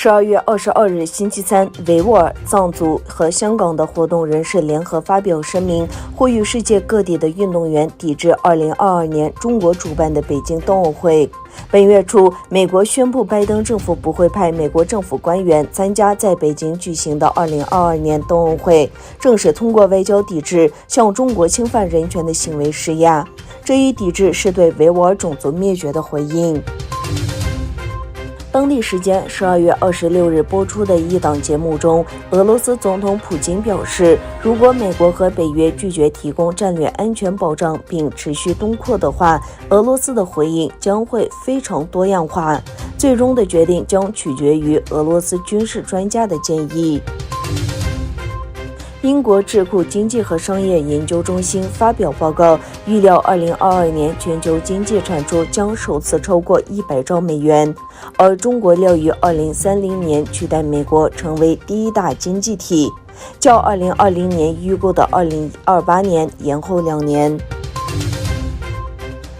12月22日星期三，维吾尔、藏族和香港的活动人士联合发表声明，呼吁世界各地的运动员抵制2022年中国主办的北京冬奥会。本月初，美国宣布拜登政府不会派美国政府官员参加在北京举行的2022年冬奥会，正是通过外交抵制向中国侵犯人权的行为施压。这一抵制是对维吾尔种族灭绝的回应。当地时间12月26日播出的一档节目中，俄罗斯总统普京表示，如果美国和北约拒绝提供战略安全保障并持续东扩的话，俄罗斯的回应将会非常多样化，最终的决定将取决于俄罗斯军事专家的建议。英国智库经济和商业研究中心发表报告，预料2022年全球经济产出将首次超过100兆美元，而中国料于2030年取代美国成为第一大经济体，较2020年预估的2028年延后2年。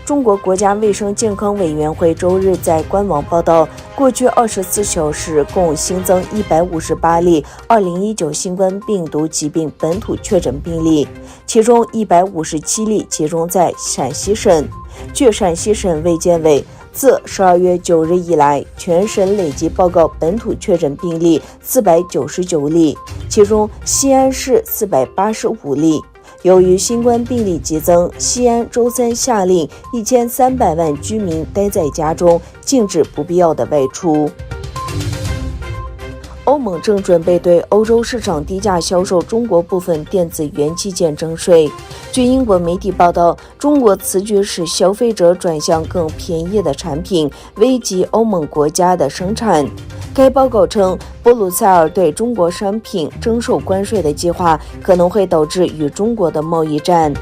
中国国家卫生健康委员会周日在官网报道，过去24小时共新增158例2019新冠病毒疾病本土确诊病例，其中157例集中在陕西省。据陕西省卫健委，自12月9日以来，全省累计报告本土确诊病例499例，其中西安市485例。由于新冠病例激增，西安周三下令1300万居民待在家中，禁止不必要的外出。欧盟正准备对欧洲市场低价销售中国部分电子元器件征税。据英国媒体报道，中国此举使消费者转向更便宜的产品，危及欧盟国家的生产。该报告称，布鲁塞尔对中国商品征收关税的计划可能会导致与中国的贸易战。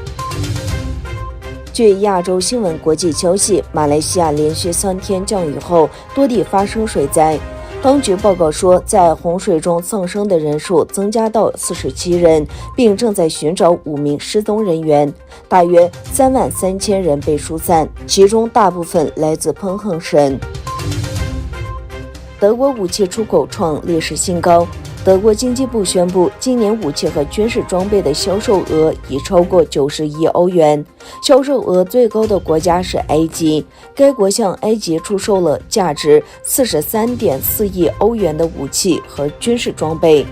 据亚洲新闻国际消息，马来西亚连续3天降雨后，多地发生水灾。当局报告说，在洪水中丧生的人数增加到47人，并正在寻找5名失踪人员，大约33000人被疏散，其中大部分来自彭亨省。德国武器出口创历史新高。德国经济部宣布，今年武器和军事装备的销售额已超过90亿欧元，销售额最高的国家是埃及，该国向埃及出售了价值43.4亿欧元的武器和军事装备。